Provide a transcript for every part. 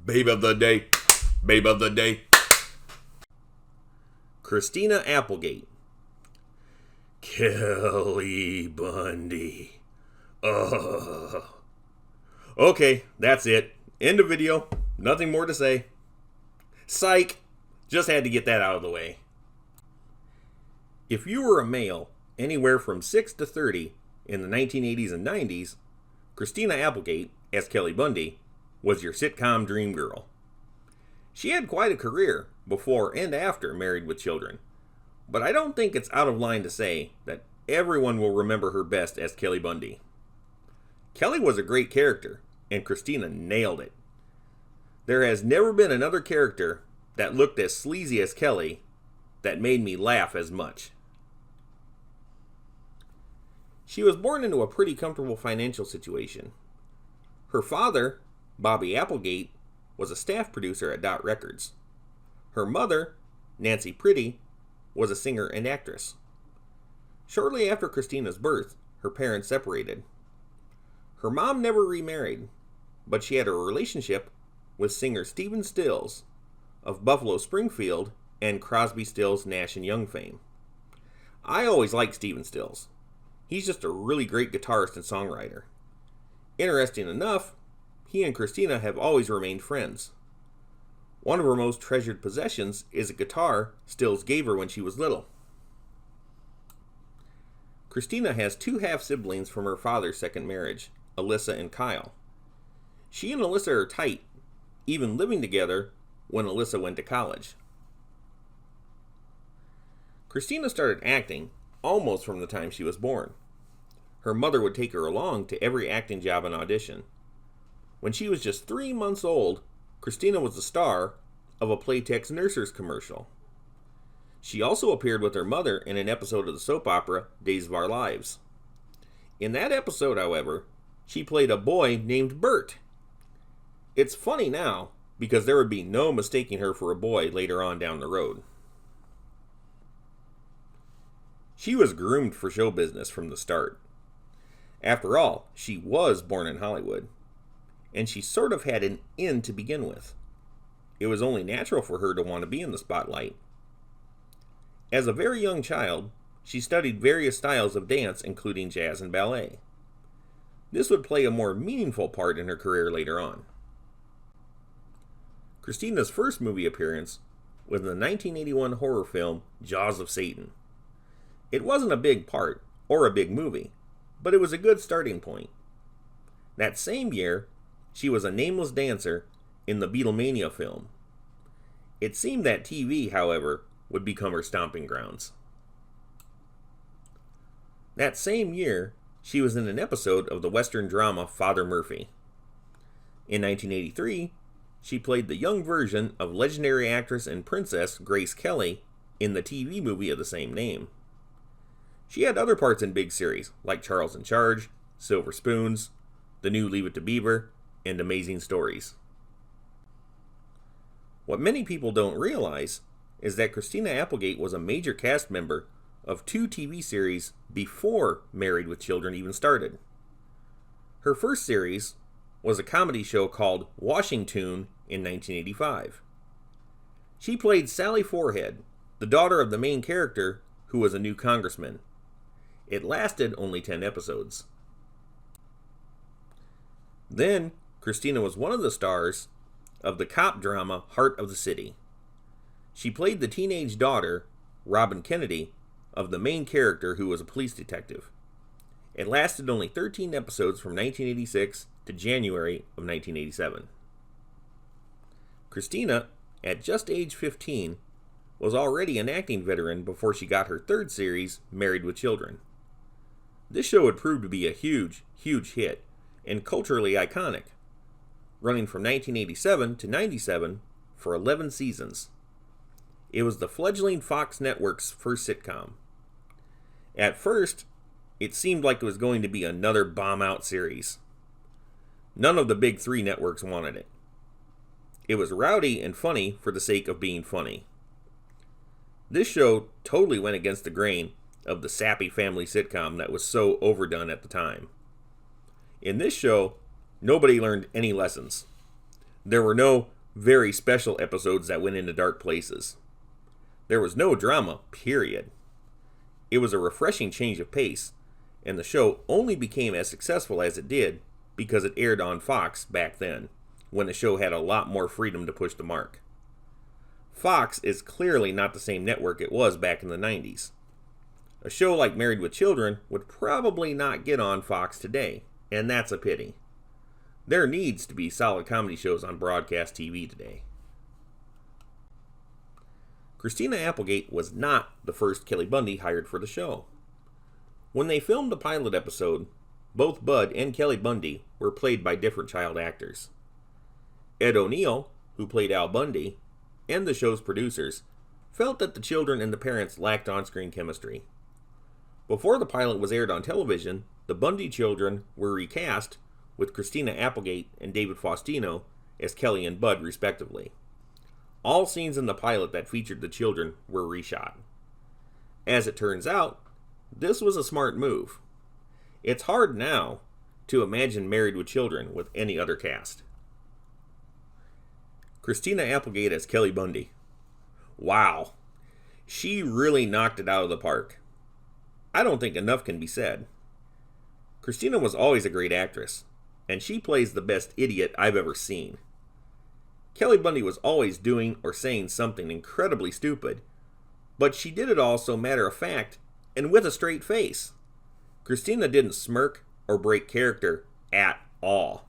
Babe of the day. Babe of the day. Christina Applegate. Kelly Bundy. Okay, that's it. End of video. Nothing more to say. Psych. Just had to get that out of the way. If you were a male anywhere from 6 to 30 in the 1980s and 90s, Christina Applegate, as Kelly Bundy, was your sitcom dream girl. She had quite a career before and after Married with Children, but I don't think it's out of line to say that everyone will remember her best as Kelly Bundy. Kelly was a great character, and Christina nailed it. There has never been another character that looked as sleazy as Kelly that made me laugh as much. She was born into a pretty comfortable financial situation. Her father, Bobby Applegate, was a staff producer at Dot Records. Her mother, Nancy Pretty, was a singer and actress. Shortly after Christina's birth, her parents separated. Her mom never remarried, but she had a relationship with singer Stephen Stills of Buffalo Springfield and Crosby, Stills, Nash & Young fame. I always liked Stephen Stills. He's just a really great guitarist and songwriter. Interesting enough, he and Christina have always remained friends. One of her most treasured possessions is a guitar Stills gave her when she was little. Christina has two half-siblings from her father's second marriage, Alyssa and Kyle. She and Alyssa are tight, even living together when Alyssa went to college. Christina started acting almost from the time she was born. Her mother would take her along to every acting job and audition. When she was just 3 months old, Christina was the star of a Playtex Nurses commercial. She also appeared with her mother in an episode of the soap opera Days of Our Lives. In that episode, however, she played a boy named Bert. It's funny now, because there would be no mistaking her for a boy later on down the road. She was groomed for show business from the start. After all, she was born in Hollywood, and she sort of had an in to begin with. It was only natural for her to want to be in the spotlight. As a very young child, she studied various styles of dance, including jazz and ballet. This would play a more meaningful part in her career later on. Christina's first movie appearance was in the 1981 horror film Jaws of Satan. It wasn't a big part, or a big movie, but it was a good starting point. That same year, she was a nameless dancer in the Beatlemania film. It seemed that TV, however, would become her stomping grounds. That same year, she was in an episode of the Western drama Father Murphy. In 1983, she played the young version of legendary actress and princess Grace Kelly in the TV movie of the same name. She had other parts in big series, like Charles in Charge, Silver Spoons, the new Leave It to Beaver, and Amazing Stories. What many people don't realize is that Christina Applegate was a major cast member of 2 TV series before Married with Children even started. Her first series was a comedy show called Washington in 1985. She played Sally Forehead, the daughter of the main character who was a new congressman. It lasted only 10 episodes. Then, Christina was one of the stars of the cop drama Heart of the City. She played the teenage daughter, Robin Kennedy, of the main character who was a police detective. It lasted only 13 episodes from 1986 to January of 1987. Christina, at just age 15, was already an acting veteran before she got her third series, Married with Children. This show would prove to be a huge, huge hit and culturally iconic, running from 1987 to 97 for 11 seasons. It was the fledgling Fox Network's first sitcom. At first, it seemed like it was going to be another bomb-out series. None of the big 3 networks wanted it. It was rowdy and funny for the sake of being funny. This show totally went against the grain of the sappy family sitcom that was so overdone at the time. In this show, nobody learned any lessons. There were no very special episodes that went into dark places. There was no drama, period. It was a refreshing change of pace, and the show only became as successful as it did because it aired on Fox back then, when the show had a lot more freedom to push the mark. Fox is clearly not the same network it was back in the 90s. A show like Married with Children would probably not get on Fox today, and that's a pity. There needs to be solid comedy shows on broadcast TV today. Christina Applegate was not the first Kelly Bundy hired for the show. When they filmed the pilot episode, both Bud and Kelly Bundy were played by different child actors. Ed O'Neill, who played Al Bundy, and the show's producers, felt that the children and the parents lacked on-screen chemistry. Before the pilot was aired on television, the Bundy children were recast with Christina Applegate and David Faustino as Kelly and Bud, respectively. All scenes in the pilot that featured the children were reshot. As it turns out, this was a smart move. It's hard now to imagine Married with Children with any other cast. Christina Applegate as Kelly Bundy. Wow. She really knocked it out of the park. I don't think enough can be said. Christina was always a great actress, and she plays the best idiot I've ever seen. Kelly Bundy was always doing or saying something incredibly stupid, but she did it all so matter-of-fact and with a straight face. Christina didn't smirk or break character at all.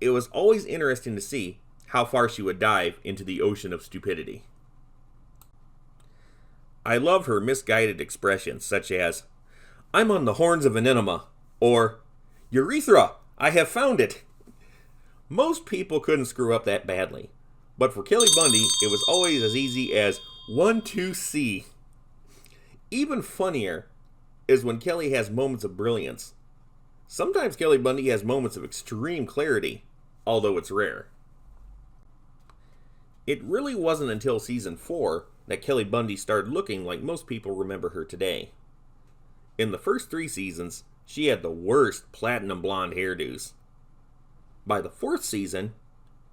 It was always interesting to see how far she would dive into the ocean of stupidity. I love her misguided expressions such as, "I'm on the horns of an enema," or, "Urethra, I have found it." Most people couldn't screw up that badly, but for Kelly Bundy, it was always as easy as 1-2-C. Even funnier is when Kelly has moments of brilliance. Sometimes Kelly Bundy has moments of extreme clarity, although it's rare. It really wasn't until season 4 that Kelly Bundy started looking like most people remember her today. In the first 3 seasons, she had the worst platinum blonde hairdos. By the 4th season,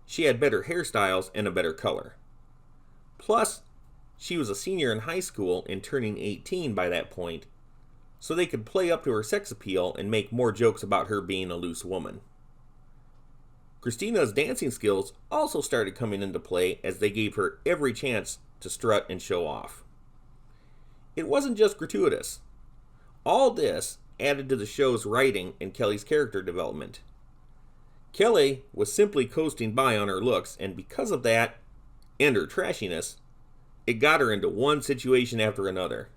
she had better hairstyles and a better color. Plus, she was a senior in high school and turning 18 by that point, so they could play up to her sex appeal and make more jokes about her being a loose woman. Christina's dancing skills also started coming into play as they gave her every chance to strut and show off. It wasn't just gratuitous. All this added to the show's writing and Kelly's character development. Kelly was simply coasting by on her looks, and because of that, and her trashiness, it got her into one situation after another.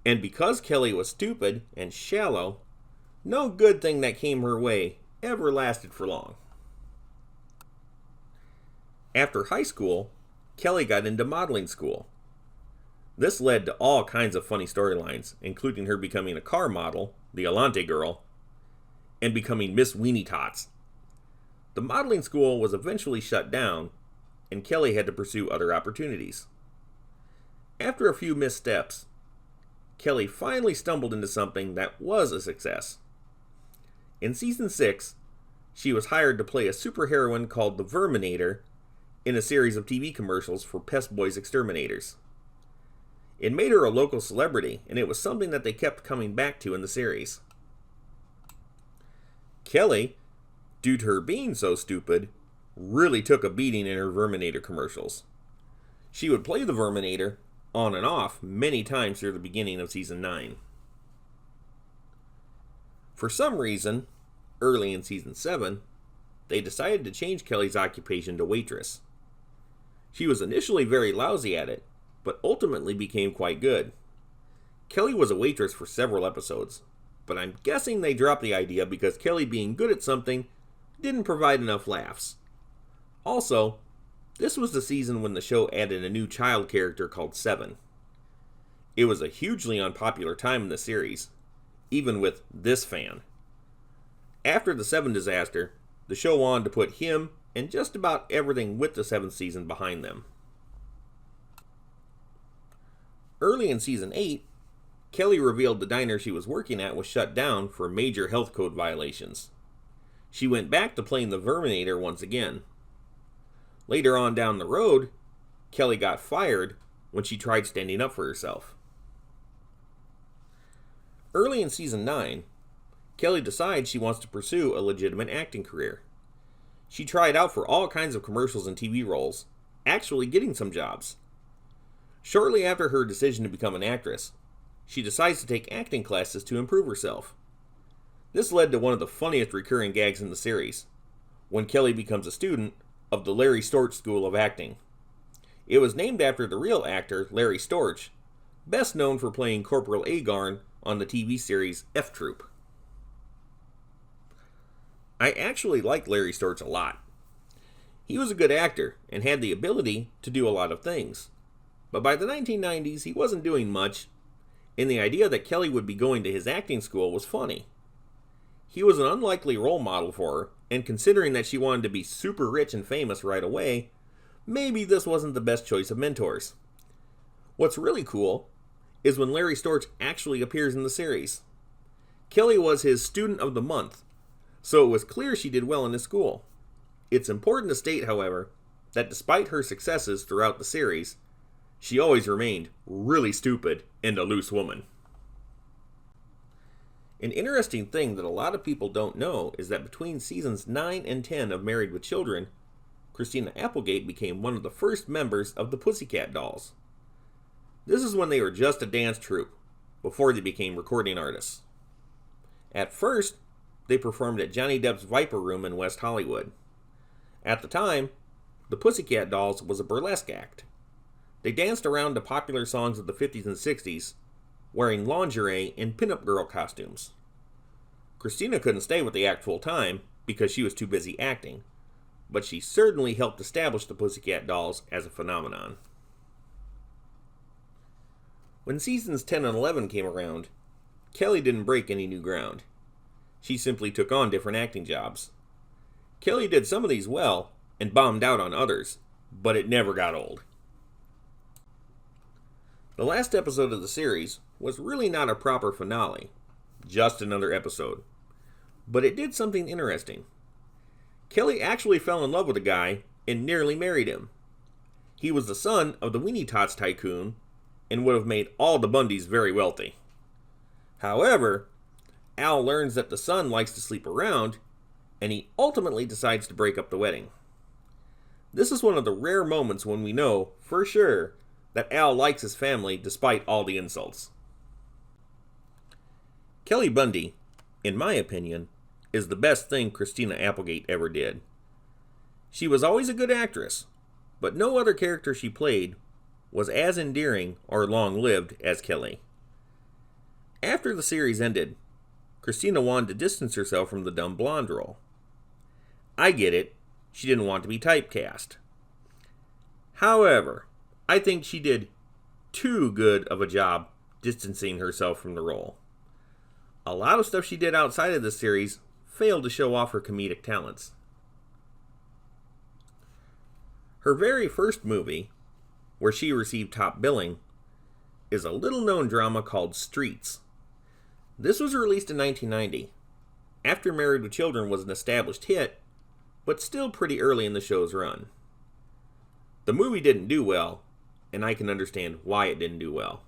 And because Kelly was stupid and shallow, no good thing that came her way ever lasted for long. After high school, Kelly got into modeling school. This led to all kinds of funny storylines, including her becoming a car model, the Alante girl, and becoming Miss Weenie Tots. The modeling school was eventually shut down, and Kelly had to pursue other opportunities. After a few missteps, Kelly finally stumbled into something that was a success. In season 6, she was hired to play a superheroine called the Verminator in a series of TV commercials for Pest Boys Exterminators. It made her a local celebrity, and it was something that they kept coming back to in the series. Kelly, due to her being so stupid, really took a beating in her Verminator commercials. She would play the Verminator on and off many times through the beginning of season 9. For some reason, early in season 7, they decided to change Kelly's occupation to waitress. She was initially very lousy at it, but ultimately became quite good. Kelly was a waitress for several episodes, but I'm guessing they dropped the idea because Kelly being good at something didn't provide enough laughs. Also, this was the season when the show added a new child character called Seven. It was a hugely unpopular time in the series, even with this fan. After the Seven disaster, the show wanted to put him and just about everything with the 7th season behind them. Early in season 8, Kelly revealed the diner she was working at was shut down for major health code violations. She went back to playing the Verminator once again, Later on down the road, Kelly got fired when she tried standing up for herself. Early in season 9, Kelly decides she wants to pursue a legitimate acting career. She tried out for all kinds of commercials and TV roles, actually getting some jobs. Shortly after her decision to become an actress, she decides to take acting classes to improve herself. This led to one of the funniest recurring gags in the series, when Kelly becomes a student of the Larry Storch School of Acting. It was named after the real actor Larry Storch, best known for playing Corporal Agarn on the TV series F Troop. I actually like Larry Storch a lot. He was a good actor and had the ability to do a lot of things. But by the 1990s, he wasn't doing much, and the idea that Kelly would be going to his acting school was funny. He was an unlikely role model for her, and considering that she wanted to be super rich and famous right away, maybe this wasn't the best choice of mentors. What's really cool is when Larry Storch actually appears in the series. Kelly was his student of the month, so it was clear she did well in his school. It's important to state, however, that despite her successes throughout the series, she always remained really stupid and a loose woman. An interesting thing that a lot of people don't know is that between seasons 9 and 10 of Married with Children, Christina Applegate became one of the first members of the Pussycat Dolls. This is when they were just a dance troupe, before they became recording artists. At first, they performed at Johnny Depp's Viper Room in West Hollywood. At the time, the Pussycat Dolls was a burlesque act. They danced around to popular songs of the 50s and 60s, wearing lingerie and pinup girl costumes. Christina couldn't stay with the act full time because she was too busy acting, but she certainly helped establish the Pussycat Dolls as a phenomenon. When seasons 10 and 11 came around, Kelly didn't break any new ground. She simply took on different acting jobs. Kelly did some of these well and bombed out on others, but it never got old. The last episode of the series was really not a proper finale, just another episode. But it did something interesting. Kelly actually fell in love with a guy and nearly married him. He was the son of the Weenie Tots tycoon and would have made all the Bundys very wealthy. However, Al learns that the son likes to sleep around, and he ultimately decides to break up the wedding. This is one of the rare moments when we know, for sure, that Al likes his family despite all the insults. Kelly Bundy, in my opinion, is the best thing Christina Applegate ever did. She was always a good actress, but no other character she played was as endearing or long-lived as Kelly. After the series ended, Christina wanted to distance herself from the dumb blonde role. I get it, she didn't want to be typecast. However, I think she did too good of a job distancing herself from the role. A lot of stuff she did outside of the series failed to show off her comedic talents. Her very first movie, where she received top billing, is a little-known drama called Streets. This was released in 1990, after Married with Children was an established hit, but still pretty early in the show's run. The movie didn't do well, and I can understand why it didn't do well.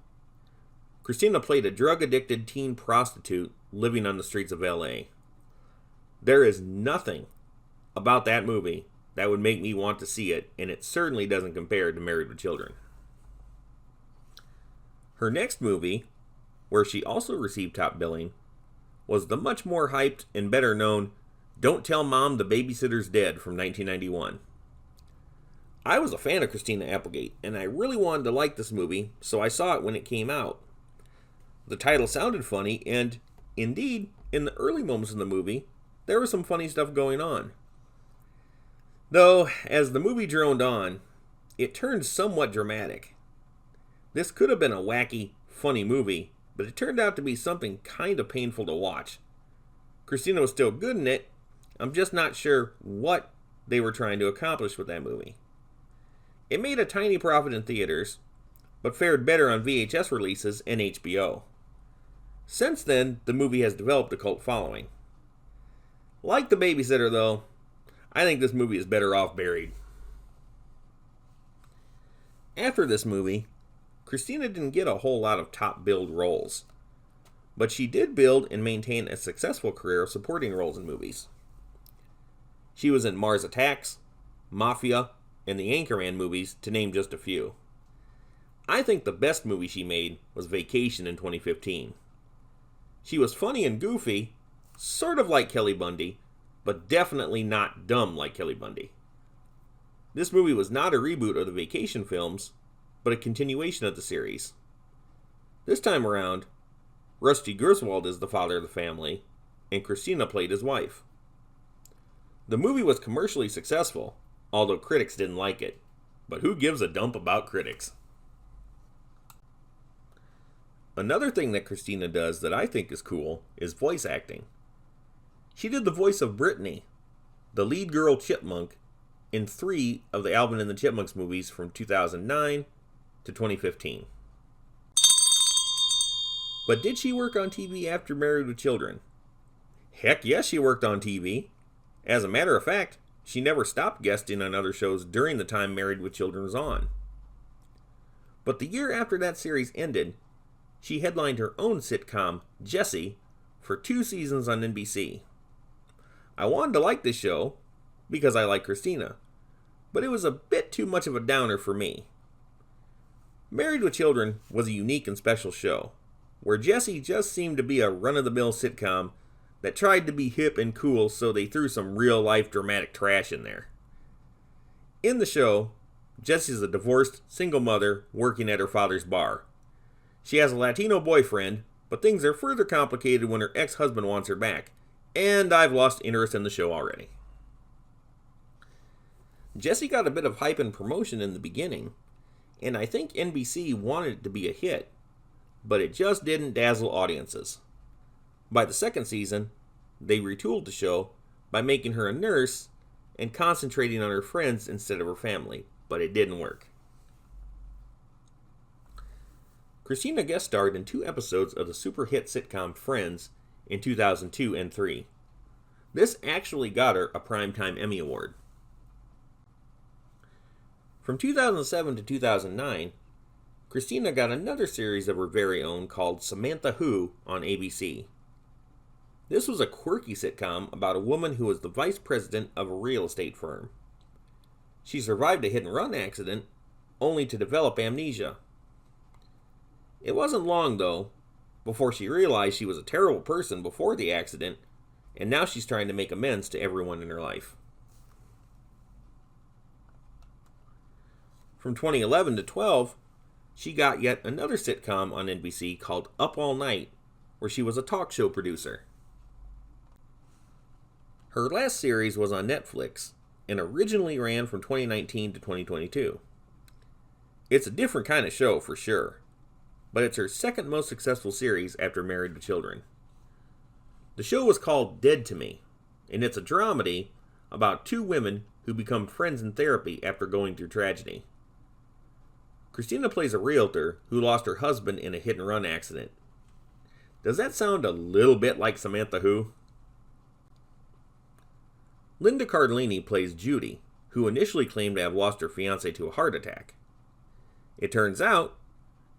Christina played a drug-addicted teen prostitute living on the streets of LA. There is nothing about that movie that would make me want to see it, and it certainly doesn't compare to Married with Children. Her next movie, where she also received top billing, was the much more hyped and better known Don't Tell Mom the Babysitter's Dead from 1991. I was a fan of Christina Applegate, and I really wanted to like this movie, so I saw it when it came out. The title sounded funny, and indeed, in the early moments of the movie, there was some funny stuff going on. Though, as the movie droned on, it turned somewhat dramatic. This could have been a wacky, funny movie, but it turned out to be something kind of painful to watch. Christina was still good in it, I'm just not sure what they were trying to accomplish with that movie. It made a tiny profit in theaters, but fared better on VHS releases and HBO. Since then, the movie has developed a cult following. Like The Babysitter, though, I think this movie is better off buried. After this movie, Christina didn't get a whole lot of top-billed roles, but she did build and maintain a successful career of supporting roles in movies. She was in Mars Attacks, Mafia, and the Anchorman movies, to name just a few. I think the best movie she made was Vacation in 2015. She was funny and goofy, sort of like Kelly Bundy, but definitely not dumb like Kelly Bundy. This movie was not a reboot of the Vacation films, but a continuation of the series. This time around, Rusty Griswold is the father of the family, and Christina played his wife. The movie was commercially successful, although critics didn't like it. But who gives a dump about critics? Another thing that Christina does that I think is cool is voice acting. She did the voice of Brittany, the lead girl chipmunk, in 3 of the Alvin and the Chipmunks movies from 2009 to 2015. But did she work on TV after Married with Children? Heck yes, she worked on TV. As a matter of fact, she never stopped guesting on other shows during the time Married with Children was on. But the year after that series ended, she headlined her own sitcom, Jessie, for 2 seasons on NBC. I wanted to like this show because I like Christina, but it was a bit too much of a downer for me. Married with Children was a unique and special show, where Jessie just seemed to be a run-of-the-mill sitcom that tried to be hip and cool, so they threw some real-life dramatic trash in there. In the show, Jessie is a divorced, single mother working at her father's bar. She has a Latino boyfriend, but things are further complicated when her ex-husband wants her back, and I've lost interest in the show already. Jessie got a bit of hype and promotion in the beginning, and I think NBC wanted it to be a hit, but it just didn't dazzle audiences. By the second season, they retooled the show by making her a nurse and concentrating on her friends instead of her family, but it didn't work. Christina guest starred in 2 episodes of the super hit sitcom Friends in 2002 and 3. This actually got her a Primetime Emmy Award. From 2007 to 2009, Christina got another series of her very own called Samantha Who on ABC. This was a quirky sitcom about a woman who was the vice president of a real estate firm. She survived a hit-and-run accident, only to develop amnesia. It wasn't long, though, before she realized she was a terrible person before the accident, and now she's trying to make amends to everyone in her life. From 2011 to 12, she got yet another sitcom on NBC called Up All Night, where she was a talk show producer. Her last series was on Netflix, and originally ran from 2019 to 2022. It's a different kind of show for sure, but it's her second most successful series after Married with Children. The show was called Dead to Me, and it's a dramedy about 2 women who become friends in therapy after going through tragedy. Christina plays a realtor who lost her husband in a hit-and-run accident. Does that sound a little bit like Samantha Who? Linda Cardellini plays Judy, who initially claimed to have lost her fiancé to a heart attack. It turns out,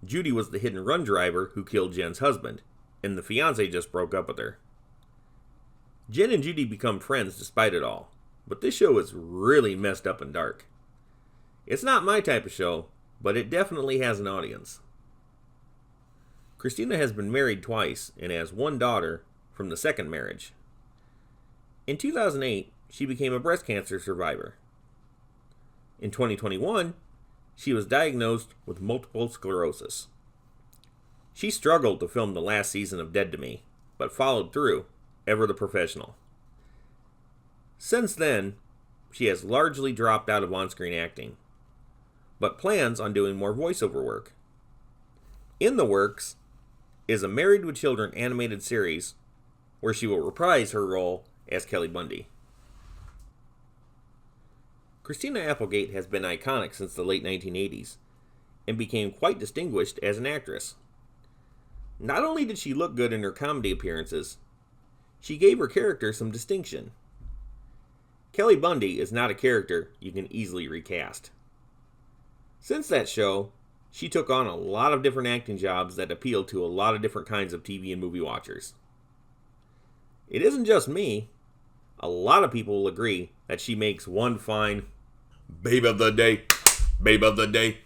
Judy was the hit-and-run driver who killed Jen's husband, and the fiancé just broke up with her. Jen and Judy become friends despite it all, but this show is really messed up and dark. It's not my type of show, but it definitely has an audience. Christina has been married twice and has 1 daughter from the second marriage. In 2008, she became a breast cancer survivor. In 2021, she was diagnosed with multiple sclerosis. She struggled to film the last season of Dead to Me, but followed through, ever the professional. Since then, she has largely dropped out of on-screen acting, but plans on doing more voiceover work. In the works is a Married with Children animated series where she will reprise her role as Kelly Bundy. Christina Applegate has been iconic since the late 1980s and became quite distinguished as an actress. Not only did she look good in her comedy appearances, she gave her character some distinction. Kelly Bundy is not a character you can easily recast. Since that show, she took on a lot of different acting jobs that appealed to a lot of different kinds of TV and movie watchers. It isn't just me. A lot of people will agree that she makes one fine Babe of the Day. Babe of the Day.